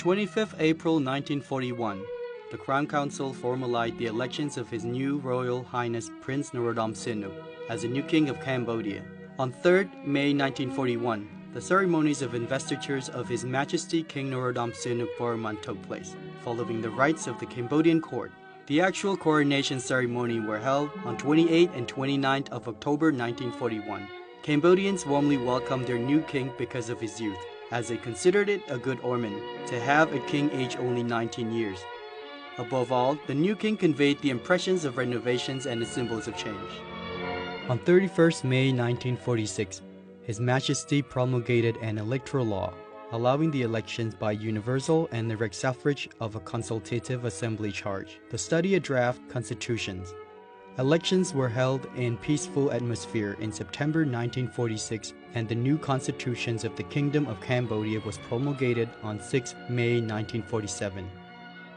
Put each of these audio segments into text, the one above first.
25th April 1941, the Crown Council formalized the elections of His new Royal Highness Prince Norodom as the new King of Cambodia. On 3rd May 1941, the ceremonies of investitures of His Majesty King Norodom Sihanouk took place, following the rites of the Cambodian court. The actual coronation ceremony were held on 28th and 29th of October 1941. Cambodians warmly welcomed their new king because of his youth, as they considered it a good omen to have a king aged only 19 years. Above all, the new king conveyed the impressions of renovations and the symbols of change. On 31st May 1946, His Majesty promulgated an electoral law, allowing the elections by universal and direct suffrage of a consultative assembly charged to study a draft constitutions. Elections were held in peaceful atmosphere in September 1946, and the new constitutions of the Kingdom of Cambodia was promulgated on 6 May 1947.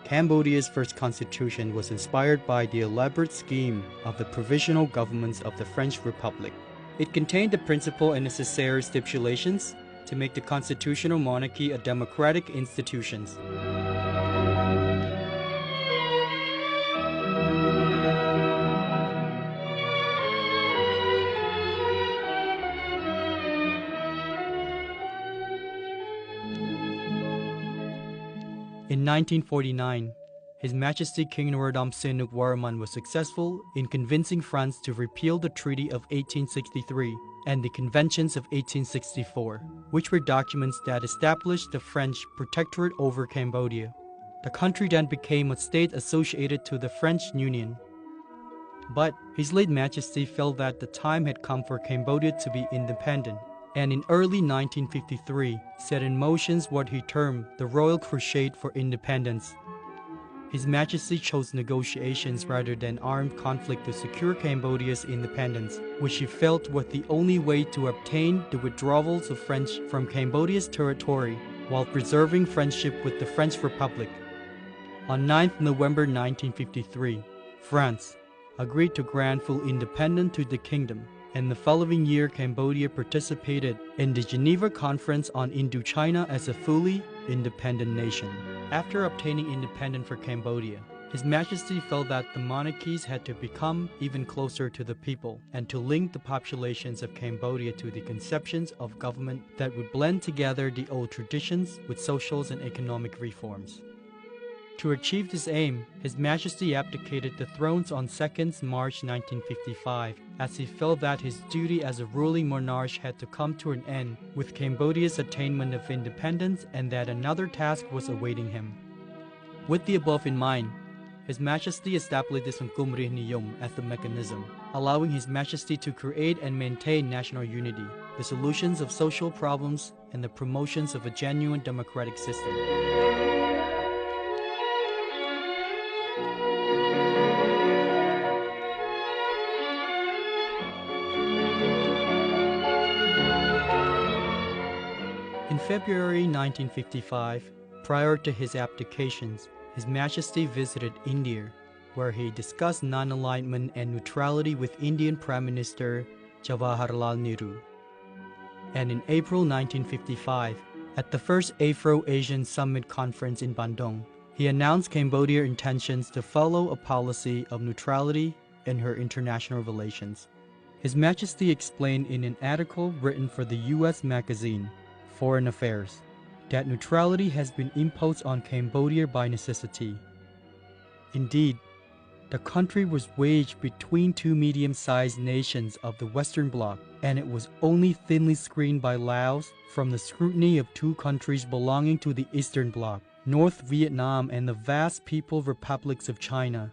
Cambodia's first constitution was inspired by the elaborate scheme of the provisional governments of the French Republic. It contained the principal and necessary stipulations to make the constitutional monarchy a democratic institution. In 1949, His Majesty King Norodom Sihanouk was successful in convincing France to repeal the Treaty of 1863 and the Conventions of 1864, which were documents that established the French protectorate over Cambodia. The country then became a state associated to the French Union. But His late Majesty felt that the time had come for Cambodia to be independent, and in early 1953 set in motion what he termed the Royal Crusade for Independence. His Majesty chose negotiations rather than armed conflict to secure Cambodia's independence, which he felt was the only way to obtain the withdrawals of French from Cambodia's territory while preserving friendship with the French Republic. On 9 November 1953, France agreed to grant full independence to the kingdom, and the following year Cambodia participated in the Geneva Conference on Indochina as a fully independent nation. After obtaining independence for Cambodia, His Majesty felt that the monarchies had to become even closer to the people and to link the populations of Cambodia to the conceptions of government that would blend together the old traditions with social and economic reforms. To achieve this aim, His Majesty abdicated the thrones on 2nd March 1955, as he felt that his duty as a ruling monarch had to come to an end with Cambodia's attainment of independence and that another task was awaiting him. With the above in mind, His Majesty established the Sangkumrih Niyom as the mechanism, allowing His Majesty to create and maintain national unity, the solutions of social problems, and the promotions of a genuine democratic system. In February 1955, prior to his abdications, His Majesty visited India, where he discussed non-alignment and neutrality with Indian Prime Minister Jawaharlal Nehru. And in April 1955, at the first Afro-Asian Summit Conference in Bandung, he announced Cambodia's intentions to follow a policy of neutrality in her international relations. His Majesty explained in an article written for the U.S. magazine Foreign Affairs that neutrality has been imposed on Cambodia by necessity. Indeed, the country was wedged between two medium-sized nations of the Western Bloc, and it was only thinly screened by Laos from the scrutiny of two countries belonging to the Eastern Bloc, North Vietnam and the vast People's Republics of China.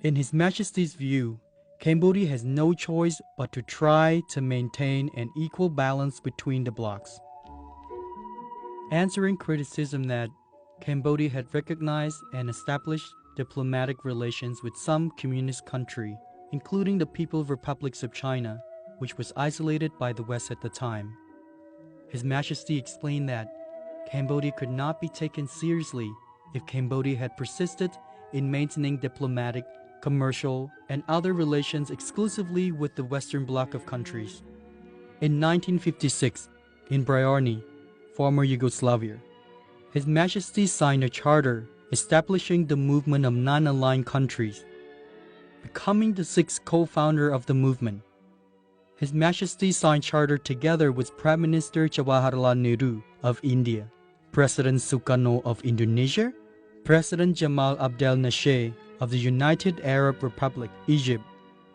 In His Majesty's view, Cambodia has no choice but to try to maintain an equal balance between the blocs. Answering criticism that Cambodia had recognized and established diplomatic relations with some communist country, including the People's Republics of China, which was isolated by the West at the time. His Majesty explained that Cambodia could not be taken seriously if Cambodia had persisted in maintaining diplomatic, commercial, and other relations exclusively with the Western Bloc of countries. In 1956, in Bryarni, former Yugoslavia, His Majesty signed a charter establishing the movement of non-aligned countries, becoming the sixth co-founder of the movement. His Majesty signed charter together with Prime Minister Jawaharlal Nehru of India, President Sukarno of Indonesia, President Jamal Abdel Nasser of the United Arab Republic, Egypt,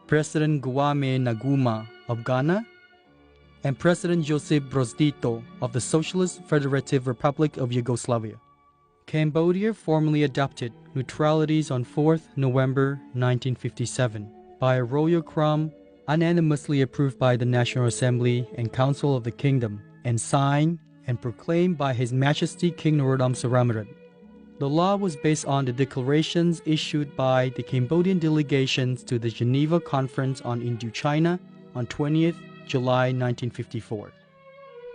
President Guillaume Nkrumah of Ghana, and President Josip Broz Tito of the Socialist Federative Republic of Yugoslavia. Cambodia formally adopted neutralities on 4th November 1957 by a royal crown unanimously approved by the National Assembly and Council of the Kingdom and signed and proclaimed by His Majesty King Norodom Siramarat. The law was based on the declarations issued by the Cambodian delegations to the Geneva Conference on Indochina on 20th July 1954.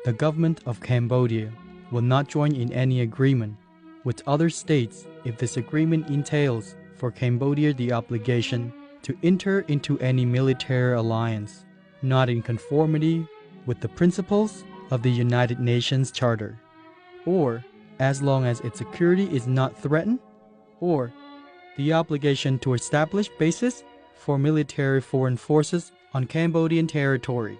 The government of Cambodia will not join in any agreement with other states if this agreement entails for Cambodia the obligation to enter into any military alliance not in conformity with the principles of the United Nations Charter, or as long as its security is not threatened, or the obligation to establish bases for military foreign forces on Cambodian territory.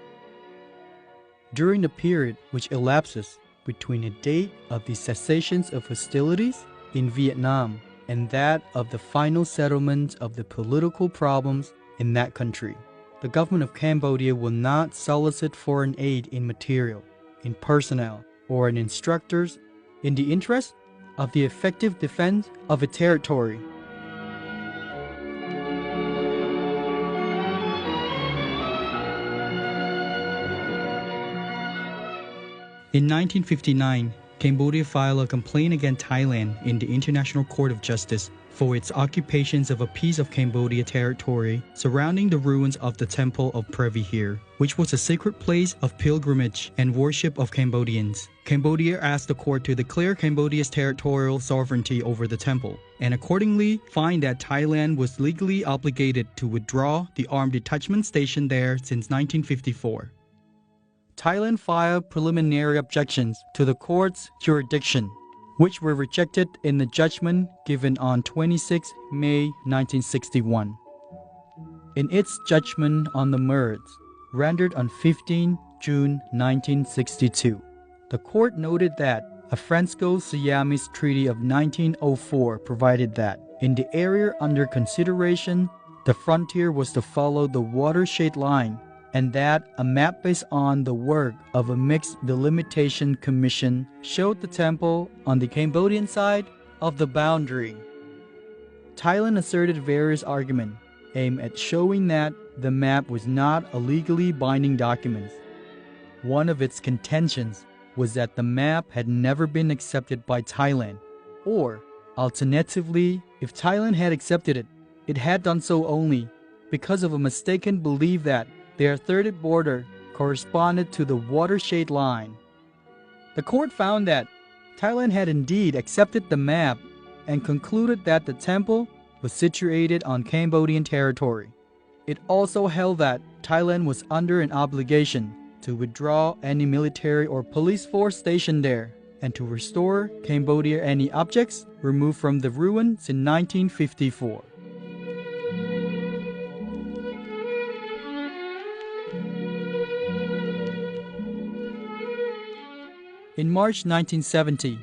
During the period which elapses between the date of the cessations of hostilities in Vietnam and that of the final settlement of the political problems in that country, the government of Cambodia will not solicit foreign aid in material, in personnel, or in instructors in the interest of the effective defense of its territory. In 1959, Cambodia filed a complaint against Thailand in the International Court of Justice for its occupations of a piece of Cambodia territory surrounding the ruins of the Temple of Previhir, which was a sacred place of pilgrimage and worship of Cambodians. Cambodia asked the court to declare Cambodia's territorial sovereignty over the temple, and accordingly find that Thailand was legally obligated to withdraw the armed detachment stationed there since 1954. Thailand filed preliminary objections to the court's jurisdiction, which were rejected in the judgment given on 26 May 1961. In its judgment on the merits, rendered on 15 June 1962, the court noted that a Franco-Siamese Treaty of 1904 provided that, in the area under consideration, the frontier was to follow the watershed line, and that a map based on the work of a mixed delimitation commission showed the temple on the Cambodian side of the boundary. Thailand asserted various arguments aimed at showing that the map was not a legally binding document. One of its contentions was that the map had never been accepted by Thailand, or, alternatively, if Thailand had accepted it, it had done so only because of a mistaken belief that their third border corresponded to the watershed line. The court found that Thailand had indeed accepted the map and concluded that the temple was situated on Cambodian territory. It also held that Thailand was under an obligation to withdraw any military or police force stationed there and to restore Cambodia any objects removed from the ruins in 1954. In March 1970,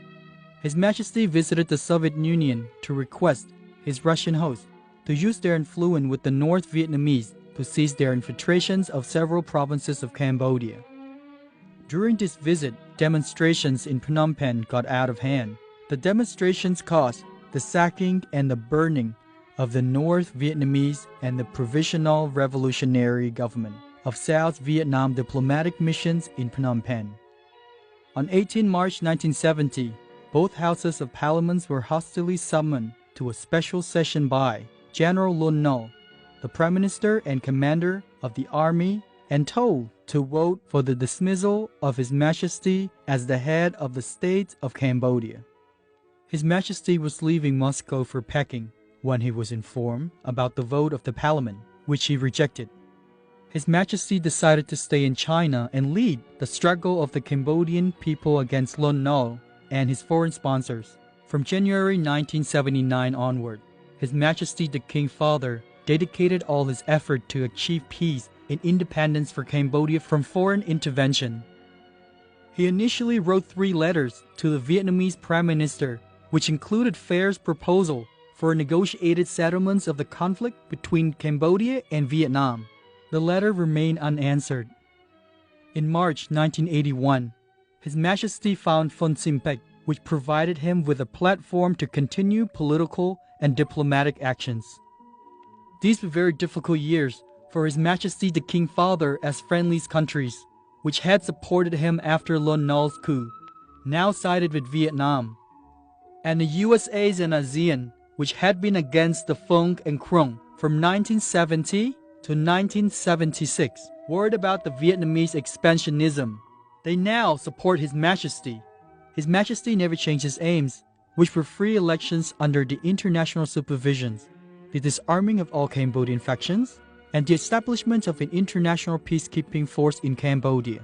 His Majesty visited the Soviet Union to request his Russian host to use their influence with the North Vietnamese to seize their infiltrations of several provinces of Cambodia. During this visit, demonstrations in Phnom Penh got out of hand. The demonstrations caused the sacking and the burning of the North Vietnamese and the Provisional Revolutionary Government of South Vietnam diplomatic missions in Phnom Penh. On 18 March 1970, both houses of parliament were hastily summoned to a special session by General Lon Nol, the Prime Minister and Commander of the Army, and told to vote for the dismissal of His Majesty as the head of the state of Cambodia. His Majesty was leaving Moscow for Peking when he was informed about the vote of the parliament, which he rejected. His Majesty decided to stay in China and lead the struggle of the Cambodian people against Lon Nol and his foreign sponsors. From January 1979 onward, His Majesty the King Father dedicated all his effort to achieve peace and independence for Cambodia from foreign intervention. He initially wrote 3 letters to the Vietnamese Prime Minister, which included Fair's proposal for negotiated settlements of the conflict between Cambodia and Vietnam. The letter remained unanswered. In March 1981, His Majesty found Phon Simpech, which provided him with a platform to continue political and diplomatic actions. These were very difficult years for His Majesty the King Father as friendly countries, which had supported him after Lon Nol's coup, now sided with Vietnam, and the USA's and ASEAN, which had been against the Phong and Krung from 1970 to 1976, worried about the Vietnamese expansionism. They now support His Majesty. His Majesty never changed his aims, which were free elections under the international supervision, the disarming of all Cambodian factions, and the establishment of an international peacekeeping force in Cambodia.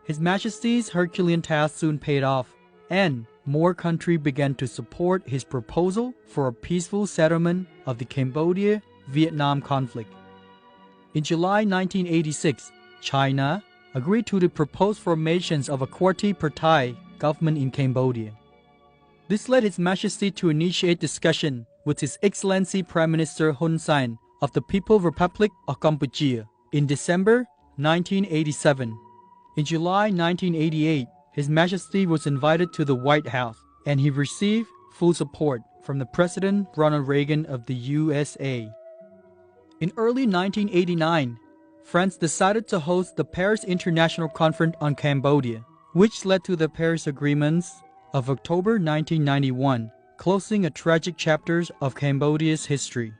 His Majesty's Herculean task soon paid off, and more countries began to support his proposal for a peaceful settlement of the Cambodia-Vietnam conflict. In July 1986, China agreed to the proposed formation of a quadripartite government in Cambodia. This led His Majesty to initiate discussion with His Excellency Prime Minister Hun Sen of the People's Republic of Cambodia in December 1987. In July 1988, His Majesty was invited to the White House, and he received full support from the President Ronald Reagan of the USA. In early 1989, France decided to host the Paris International Conference on Cambodia, which led to the Paris Agreements of October 1991, closing a tragic chapter of Cambodia's history.